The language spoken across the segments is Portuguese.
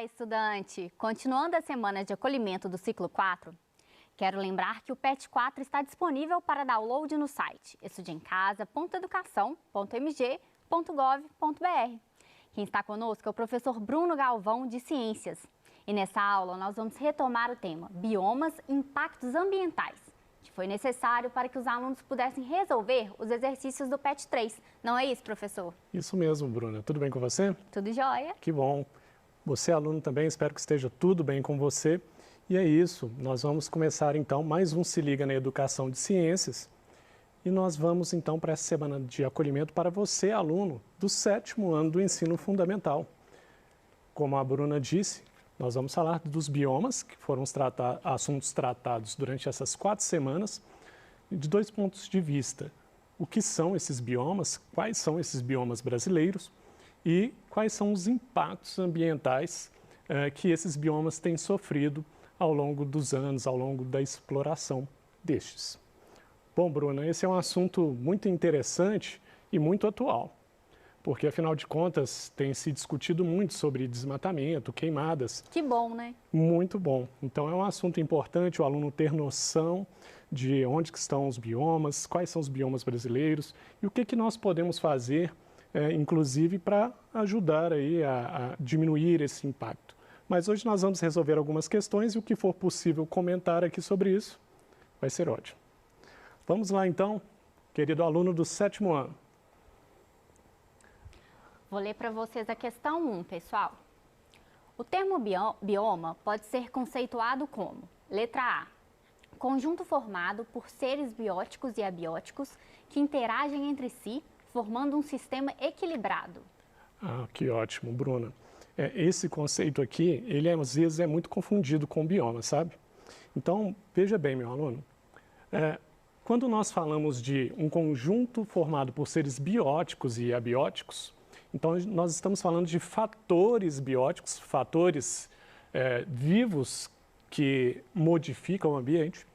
Olá, estudante! Continuando a semana de acolhimento do ciclo 4, quero lembrar que o PET 4 está disponível para download no site estudeemcasa.educação.mg.gov.br. Quem está conosco é o professor Bruno Galvão, de Ciências. E nessa aula nós vamos retomar o tema Biomas e Impactos Ambientais, que foi necessário para que os alunos pudessem resolver os exercícios do PET 3. Não é isso, professor? Isso mesmo, Bruna. Tudo bem com você? Tudo jóia. Que bom. Você, aluno, também, espero que esteja tudo bem com você. E é isso, nós vamos começar então mais um Se Liga na Educação de Ciências. E nós vamos então para essa semana de acolhimento para você, aluno do 7º ano do ensino fundamental. Como a Bruna disse, nós vamos falar dos biomas, que foram os assuntos tratados durante essas 4 semanas, de 2 pontos de vista. O que são esses biomas, quais são esses biomas brasileiros e quais são os impactos ambientais que esses biomas têm sofrido ao longo dos anos, ao longo da exploração destes. Bom, Bruna, esse é um assunto muito interessante e muito atual, porque, afinal de contas, tem se discutido muito sobre desmatamento, queimadas. Que bom, né? Muito bom. Então, é um assunto importante o aluno ter noção de onde que estão os biomas, quais são os biomas brasileiros e o que nós podemos fazer, inclusive, para ajudar aí a diminuir esse impacto. Mas hoje nós vamos resolver algumas questões e o que for possível comentar aqui sobre isso vai ser ótimo. Vamos lá, então, querido aluno do 7º ano. Vou ler para vocês a questão 1, pessoal. O termo bioma pode ser conceituado como, letra A, conjunto formado por seres bióticos e abióticos que interagem entre si, formando um sistema equilibrado. Ah, que ótimo, Bruna. Esse conceito aqui, ele às vezes é muito confundido com bioma, sabe? Então, veja bem, meu aluno, quando nós falamos de um conjunto formado por seres bióticos e abióticos, então nós estamos falando de fatores bióticos, fatores vivos que modificam o ambiente,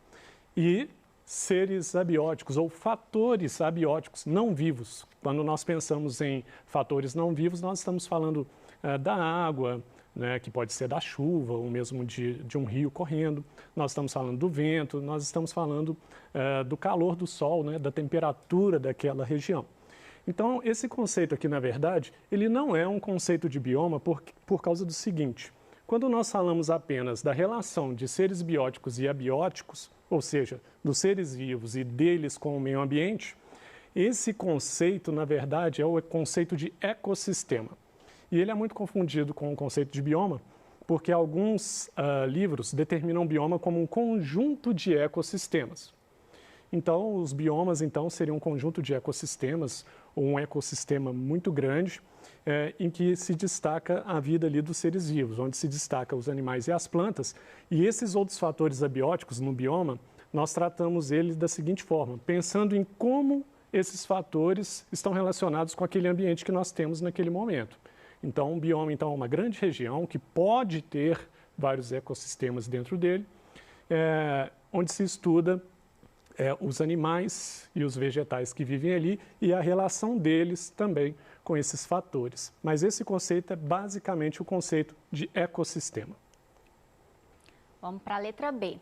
e seres abióticos ou fatores abióticos não vivos. Quando nós pensamos em fatores não vivos, nós estamos falando da água, né, que pode ser da chuva ou mesmo de um rio correndo. Nós estamos falando do vento, nós estamos falando do calor do sol, né, da temperatura daquela região. Então, esse conceito aqui, na verdade, ele não é um conceito de bioma por causa do seguinte. Quando nós falamos apenas da relação de seres bióticos e abióticos, ou seja, dos seres vivos e deles com o meio ambiente, esse conceito, na verdade, é o conceito de ecossistema. E ele é muito confundido com o conceito de bioma, porque alguns livros determinam o bioma como um conjunto de ecossistemas. Então, os biomas seriam um conjunto de ecossistemas, ou um ecossistema muito grande, em que se destaca a vida ali dos seres vivos, onde se destaca os animais e as plantas. E esses outros fatores abióticos no bioma, nós tratamos eles da seguinte forma, pensando em como esses fatores estão relacionados com aquele ambiente que nós temos naquele momento. Então, um bioma é uma grande região que pode ter vários ecossistemas dentro dele, onde se estuda os animais e os vegetais que vivem ali e a relação deles também com esses fatores. Mas esse conceito é basicamente o conceito de ecossistema. Vamos para a letra B.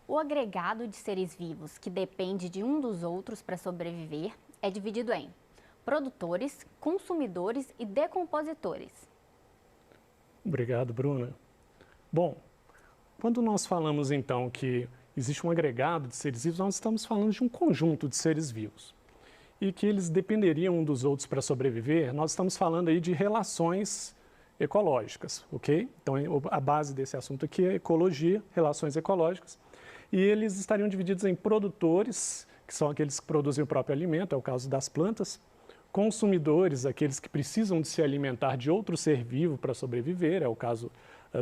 O agregado de seres vivos que depende de um dos outros para sobreviver é dividido em produtores, consumidores e decompositores. Obrigado, Bruna. Bom, quando nós falamos então que existe um agregado de seres vivos, nós estamos falando de um conjunto de seres vivos. E que eles dependeriam um dos outros para sobreviver, nós estamos falando aí de relações ecológicas, ok? Então, a base desse assunto aqui é ecologia, relações ecológicas. E eles estariam divididos em produtores, que são aqueles que produzem o próprio alimento, é o caso das plantas. Consumidores, aqueles que precisam de se alimentar de outro ser vivo para sobreviver, é o caso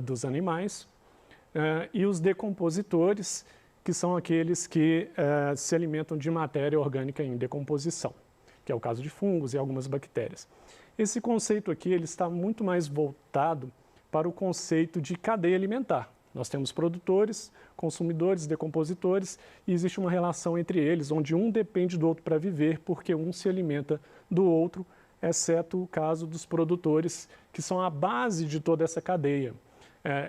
dos animais. E os decompositores, que são aqueles que se alimentam de matéria orgânica em decomposição, que é o caso de fungos e algumas bactérias. Esse conceito aqui ele está muito mais voltado para o conceito de cadeia alimentar. Nós temos produtores, consumidores, decompositores, e existe uma relação entre eles, onde um depende do outro para viver, porque um se alimenta do outro exceto o caso dos produtores, que são a base de toda essa cadeia.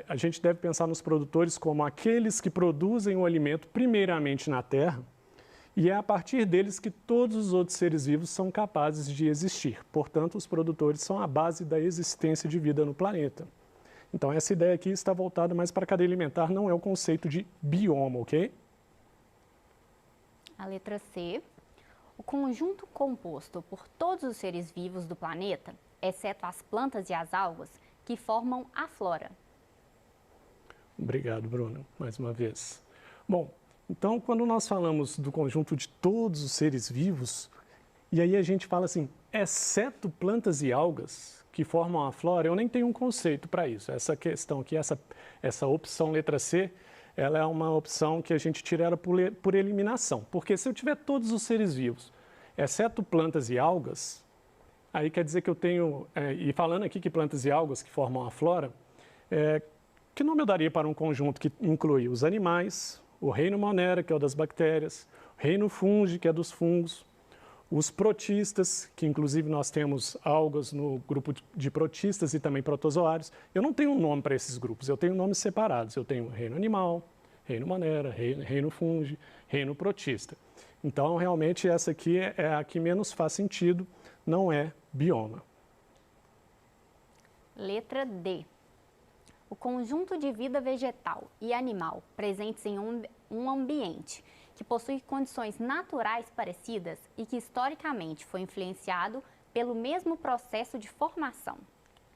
A gente deve pensar nos produtores como aqueles que produzem o alimento primeiramente na terra, e é a partir deles que todos os outros seres vivos são capazes de existir. Portanto, os produtores são a base da existência de vida no planeta. Então, essa ideia aqui está voltada mais para a cadeia alimentar, não é o conceito de bioma, ok? A letra C. O conjunto composto por todos os seres vivos do planeta, exceto as plantas e as algas, que formam a flora. Obrigado, Bruna, mais uma vez. Bom, então, quando nós falamos do conjunto de todos os seres vivos, e aí a gente fala assim, exceto plantas e algas que formam a flora, eu nem tenho um conceito para isso. Essa questão aqui, essa opção letra C, ela é uma opção que a gente tira ela por eliminação. Porque se eu tiver todos os seres vivos, exceto plantas e algas, aí quer dizer que eu tenho, e falando aqui que plantas e algas que formam a flora, que nome eu daria para um conjunto que inclui os animais, o reino Monera, que é o das bactérias, o reino Fungi, que é dos fungos, os protistas, que inclusive nós temos algas no grupo de protistas e também protozoários. Eu não tenho um nome para esses grupos, eu tenho nomes separados. Eu tenho reino animal, reino Monera, reino Fungi, reino protista. Então, realmente, essa aqui é a que menos faz sentido, não é bioma. Letra D. O conjunto de vida vegetal e animal presentes em um ambiente que possui condições naturais parecidas e que historicamente foi influenciado pelo mesmo processo de formação.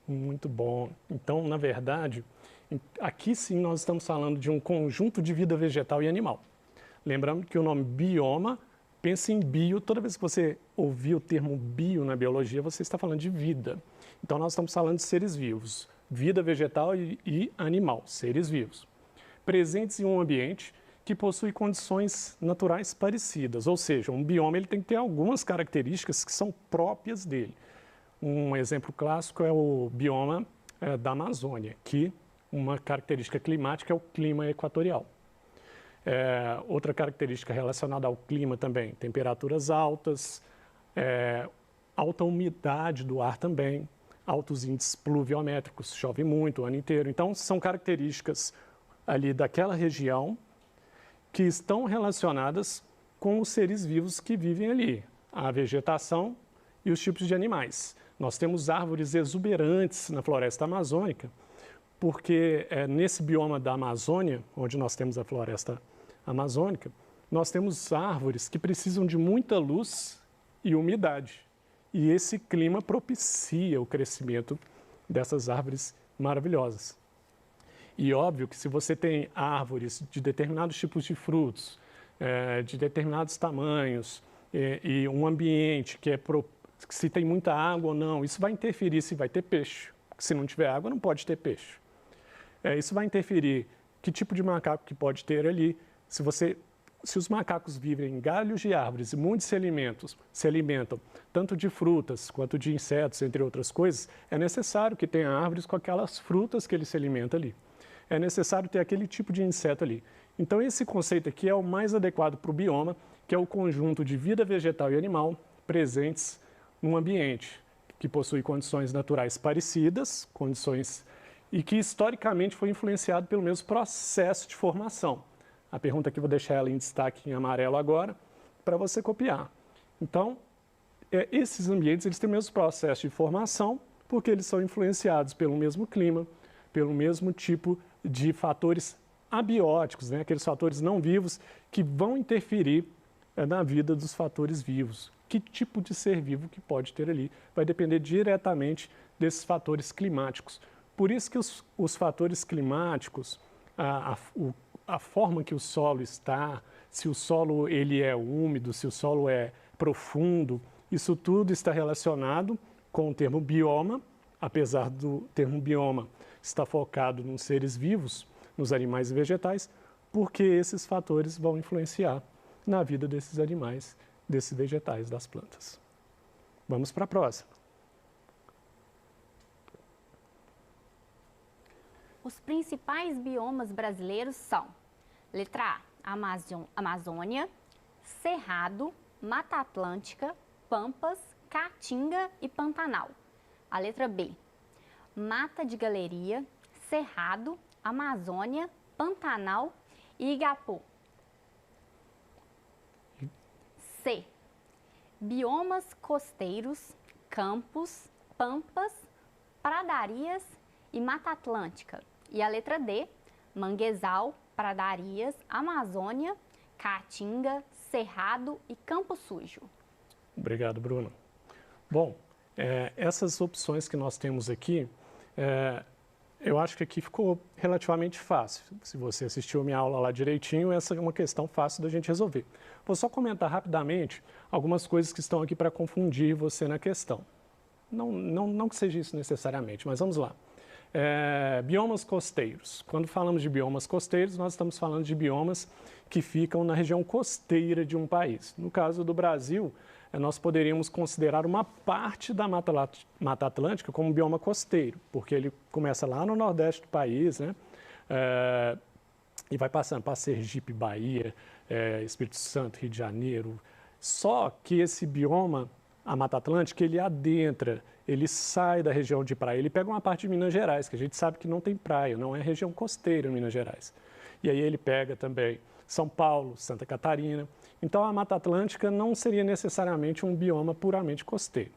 Muito bom. Então, na verdade, aqui sim nós estamos falando de um conjunto de vida vegetal e animal. Lembrando que o nome bioma, pensa em bio, toda vez que você ouvir o termo bio na biologia, você está falando de vida. Então, nós estamos falando de seres vivos, vida vegetal e animal, seres vivos, presentes em um ambiente que possui condições naturais parecidas, ou seja, um bioma ele tem que ter algumas características que são próprias dele. Um exemplo clássico é o bioma da Amazônia, que uma característica climática é o clima equatorial. Outra característica relacionada ao clima também, temperaturas altas, alta umidade do ar também, altos índices pluviométricos, chove muito o ano inteiro. Então, são características ali daquela região que estão relacionadas com os seres vivos que vivem ali, a vegetação e os tipos de animais. Nós temos árvores exuberantes na floresta amazônica, porque nesse bioma da Amazônia, onde nós temos a floresta amazônica, nós temos árvores que precisam de muita luz e umidade. E esse clima propicia o crescimento dessas árvores maravilhosas. E óbvio que se você tem árvores de determinados tipos de frutos, de determinados tamanhos, e um ambiente que se tem muita água ou não, isso vai interferir se vai ter peixe. Se não tiver água, não pode ter peixe. Isso vai interferir que tipo de macaco que pode ter ali. Se os macacos vivem em galhos de árvores e muitos se alimentam tanto de frutas quanto de insetos, entre outras coisas, é necessário que tenha árvores com aquelas frutas que ele se alimenta ali. É necessário ter aquele tipo de inseto ali. Então, esse conceito aqui é o mais adequado para o bioma, que é o conjunto de vida vegetal e animal presentes num ambiente que possui condições naturais parecidas, e que historicamente foi influenciado pelo mesmo processo de formação. A pergunta aqui, vou deixar ela em destaque em amarelo agora, para você copiar. Então, esses ambientes eles têm o mesmo processo de formação, porque eles são influenciados pelo mesmo clima, pelo mesmo tipo de fatores abióticos, né? Aqueles fatores não vivos que vão interferir na vida dos fatores vivos. Que tipo de ser vivo que pode ter ali vai depender diretamente desses fatores climáticos. Por isso que os fatores climáticos, a forma que o solo está, se o solo ele é úmido, se o solo é profundo, isso tudo está relacionado com o termo bioma, apesar do termo bioma estar focado nos seres vivos, nos animais e vegetais, porque esses fatores vão influenciar na vida desses animais, desses vegetais, das plantas. Vamos para a próxima. Os principais biomas brasileiros são: letra A, Amazônia, Cerrado, Mata Atlântica, Pampas, Caatinga e Pantanal. A letra B, Mata de Galeria, Cerrado, Amazônia, Pantanal e Igapó. C, biomas costeiros, campos, pampas, pradarias e Mata Atlântica. E a letra D, manguezal, pradarias, Amazônia, Caatinga, Cerrado e Campo Sujo. Obrigado, Bruno. Bom, essas opções que nós temos aqui, eu acho que aqui ficou relativamente fácil. Se você assistiu a minha aula lá direitinho, essa é uma questão fácil da gente resolver. Vou só comentar rapidamente algumas coisas que estão aqui para confundir você na questão. Não que seja isso necessariamente, mas vamos lá. Biomas costeiros. Quando falamos de biomas costeiros, nós estamos falando de biomas que ficam na região costeira de um país. No caso do Brasil, nós poderíamos considerar uma parte da Mata Atlântica como bioma costeiro, porque ele começa lá no nordeste do país, né? E vai passando para Sergipe, Bahia, Espírito Santo, Rio de Janeiro. Só que esse bioma, a Mata Atlântica, ele adentra, ele sai da região de praia, ele pega uma parte de Minas Gerais, que a gente sabe que não tem praia, não é região costeira em Minas Gerais. E aí ele pega também São Paulo, Santa Catarina. Então a Mata Atlântica não seria necessariamente um bioma puramente costeiro.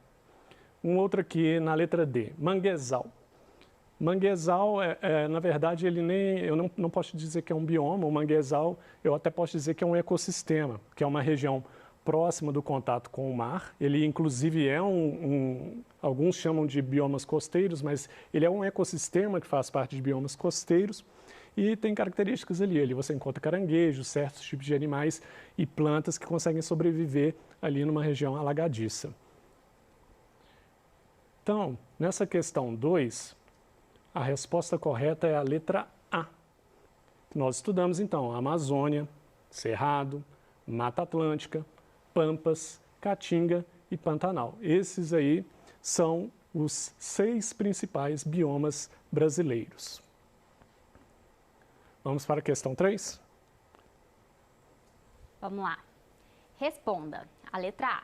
Um outro aqui na letra D, manguezal. Manguezal, na verdade, eu não posso dizer que é um bioma, o manguezal eu até posso dizer que é um ecossistema, que é uma região próxima do contato com o mar. Ele, inclusive, alguns chamam de biomas costeiros, mas ele é um ecossistema que faz parte de biomas costeiros e tem características ali. Ali você encontra caranguejos, certos tipos de animais e plantas que conseguem sobreviver ali numa região alagadiça. Então, nessa questão 2, a resposta correta é a letra A. Nós estudamos, então, a Amazônia, Cerrado, Mata Atlântica, Pampas, Caatinga e Pantanal. Esses aí são os 6 principais biomas brasileiros. Vamos para a questão 3? Vamos lá. Responda. A letra A.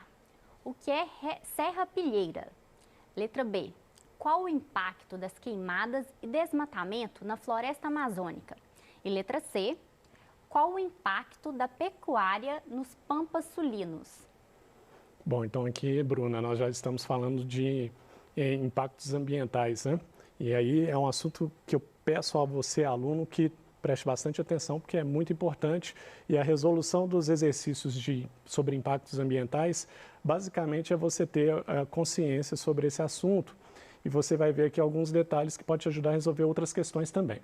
O que é serrapilheira? Letra B. Qual o impacto das queimadas e desmatamento na floresta amazônica? E letra C. Qual o impacto da pecuária nos pampas sulinos? Bom, então aqui, Bruna, nós já estamos falando de impactos ambientais, né? E aí é um assunto que eu peço a você, aluno, que preste bastante atenção, porque é muito importante. E a resolução dos exercícios sobre impactos ambientais, basicamente é você ter consciência sobre esse assunto. E você vai ver aqui alguns detalhes que podem te ajudar a resolver outras questões também.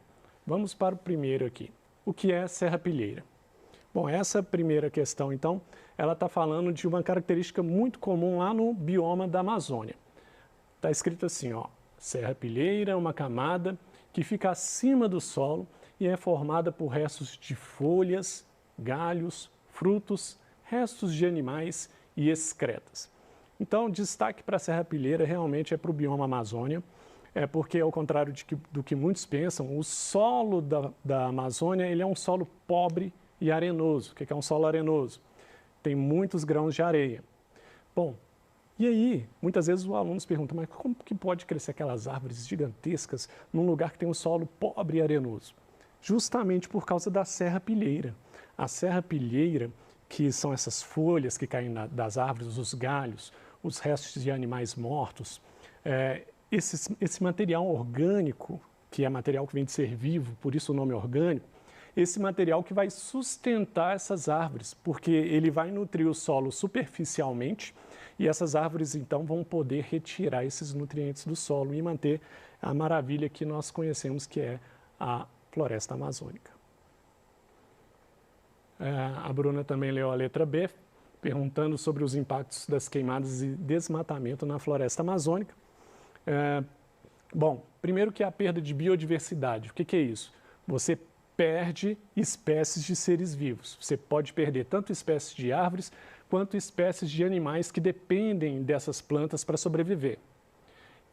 Vamos para o primeiro aqui. O que é serrapilheira? Bom, essa primeira questão, então, ela está falando de uma característica muito comum lá no bioma da Amazônia. Está escrito assim, ó, serrapilheira é uma camada que fica acima do solo e é formada por restos de folhas, galhos, frutos, restos de animais e excretas. Então, destaque para a serrapilheira realmente é para o bioma Amazônia, porque, ao contrário do que muitos pensam, o solo da Amazônia ele é um solo pobre e arenoso. O que é um solo arenoso? Tem muitos grãos de areia. Bom, e aí, muitas vezes os alunos perguntam, mas como que pode crescer aquelas árvores gigantescas num lugar que tem um solo pobre e arenoso? Justamente por causa da serrapilheira. A serrapilheira, que são essas folhas que caem das árvores, os galhos, os restos de animais mortos, esse material orgânico, que é material que vem de ser vivo, por isso o nome orgânico, esse material que vai sustentar essas árvores, porque ele vai nutrir o solo superficialmente e essas árvores então vão poder retirar esses nutrientes do solo e manter a maravilha que nós conhecemos, que é a floresta amazônica. A Bruna também leu a letra B, perguntando sobre os impactos das queimadas e desmatamento na floresta amazônica. Bom, primeiro que é a perda de biodiversidade. O que é isso? Você perde espécies de seres vivos. Você pode perder tanto espécies de árvores quanto espécies de animais que dependem dessas plantas para sobreviver.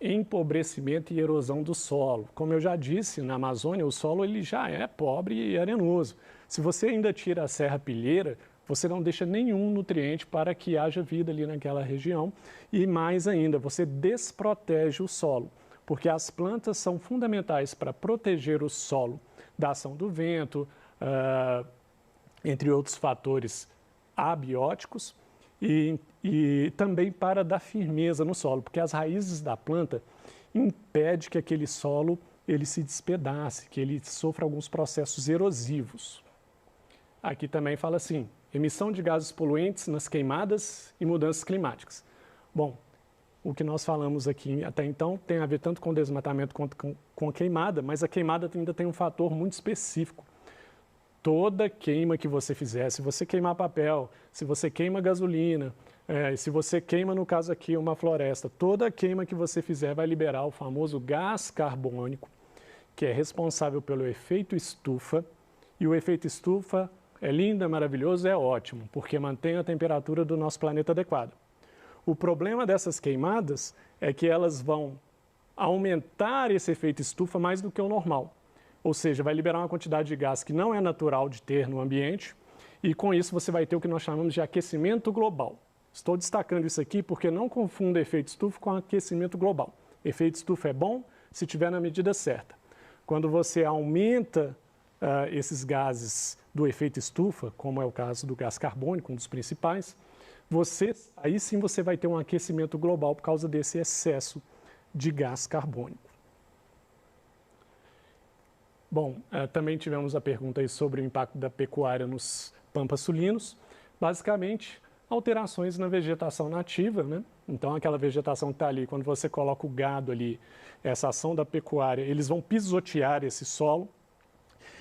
Empobrecimento e erosão do solo. Como eu já disse, na Amazônia o solo ele já é pobre e arenoso. Se você ainda tira a serrapilheira, você não deixa nenhum nutriente para que haja vida ali naquela região e mais ainda, você desprotege o solo, porque as plantas são fundamentais para proteger o solo da ação do vento, entre outros fatores abióticos e também para dar firmeza no solo, porque as raízes da planta impedem que aquele solo ele se despedace, que ele sofra alguns processos erosivos. Aqui também fala assim, emissão de gases poluentes nas queimadas e mudanças climáticas. Bom, o que nós falamos aqui até então tem a ver tanto com desmatamento quanto com a queimada, mas a queimada ainda tem um fator muito específico. Toda queima que você fizer, se você queimar papel, se você queima gasolina, se você queima, no caso aqui, uma floresta, toda queima que você fizer vai liberar o famoso gás carbônico, que é responsável pelo efeito estufa, e o efeito estufa é lindo, é maravilhoso, é ótimo, porque mantém a temperatura do nosso planeta adequada. O problema dessas queimadas é que elas vão aumentar esse efeito estufa mais do que o normal. Ou seja, vai liberar uma quantidade de gás que não é natural de ter no ambiente e com isso você vai ter o que nós chamamos de aquecimento global. Estou destacando isso aqui porque não confunda efeito estufa com aquecimento global. Efeito estufa é bom se tiver na medida certa. Quando você aumenta esses gases do efeito estufa, como é o caso do gás carbônico, um dos principais, aí sim você vai ter um aquecimento global por causa desse excesso de gás carbônico. Bom, também tivemos a pergunta aí sobre o impacto da pecuária nos pampas sulinos. Basicamente, alterações na vegetação nativa, né? Então, aquela vegetação que está ali, quando você coloca o gado ali, essa ação da pecuária, eles vão pisotear esse solo.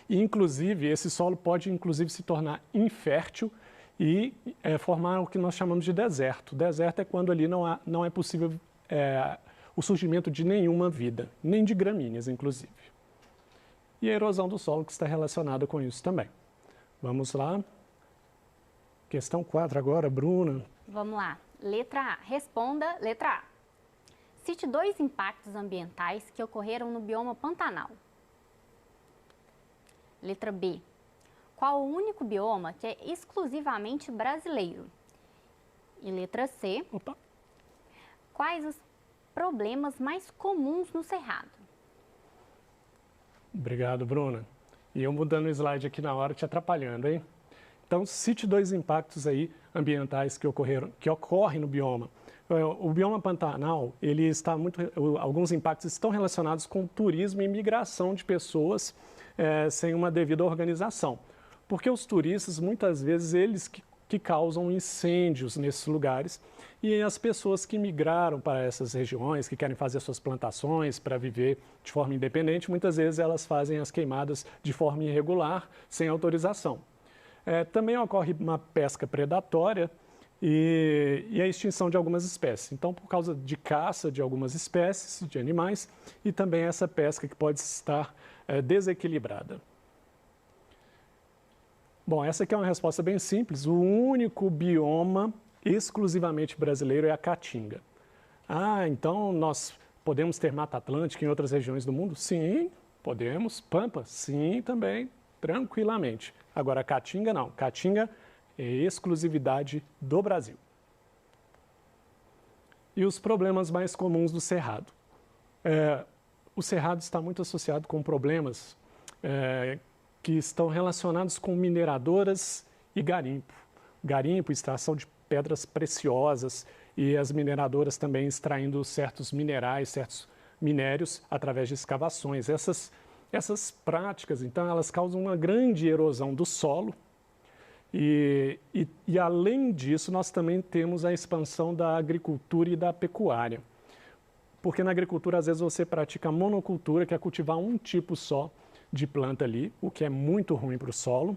E, inclusive, esse solo pode, inclusive, se tornar infértil e formar o que nós chamamos de deserto. Deserto é quando ali não é possível o surgimento de nenhuma vida, nem de gramíneas, inclusive. E a erosão do solo que está relacionada com isso também. Vamos lá. Questão 4 agora, Bruna. Vamos lá. Letra A. Responda, letra A. Cite 2 impactos ambientais que ocorreram no bioma Pantanal. Letra B. Qual o único bioma que é exclusivamente brasileiro? E letra C. Opa. Quais os problemas mais comuns no Cerrado? Obrigado, Bruna. E eu mudando o slide aqui na hora, te atrapalhando, hein? Então, cite 2 impactos aí ambientais que ocorrem no bioma. O bioma Pantanal, alguns impactos estão relacionados com turismo e migração de pessoas sem uma devida organização. Porque os turistas, muitas vezes, eles que causam incêndios nesses lugares e as pessoas que migraram para essas regiões, que querem fazer suas plantações para viver de forma independente, muitas vezes elas fazem as queimadas de forma irregular, sem autorização. Também ocorre uma pesca predatória e a extinção de algumas espécies. Então, por causa de caça de algumas espécies de animais e também essa pesca que pode estar desequilibrada. Bom, essa aqui é uma resposta bem simples. O único bioma exclusivamente brasileiro é a Caatinga. Ah, então nós podemos ter Mata Atlântica em outras regiões do mundo? Sim, podemos. Pampa? Sim, também, tranquilamente. Agora, a Caatinga não. Caatinga é exclusividade do Brasil. E os problemas mais comuns do Cerrado? O Cerrado está muito associado com problemas que estão relacionados com mineradoras e garimpo. Garimpo, extração de pedras preciosas e as mineradoras também extraindo certos minerais, certos minérios através de escavações. Essas práticas, então, elas causam uma grande erosão do solo e além disso, nós também temos a expansão da agricultura e da pecuária. Porque na agricultura, às vezes, você pratica monocultura, que é cultivar um tipo só de planta ali, o que é muito ruim para o solo.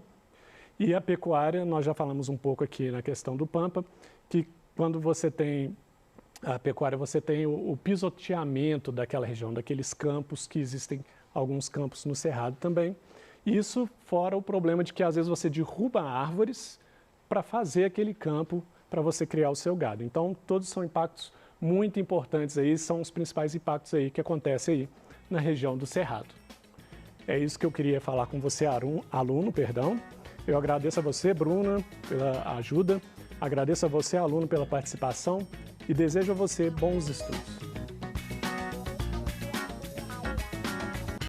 E a pecuária, nós já falamos um pouco aqui na questão do Pampa, que quando você tem a pecuária, você tem o pisoteamento daquela região, daqueles campos, que existem alguns campos no Cerrado também. Isso fora o problema de que às vezes você derruba árvores para fazer aquele campo para você criar o seu gado. Então, todos são impactos muito importantes aí, são os principais impactos aí que acontecem aí na região do Cerrado. É isso que eu queria falar com você, aluno, perdão. Eu agradeço a você, Bruna, pela ajuda, agradeço a você, aluno, pela participação e desejo a você bons estudos.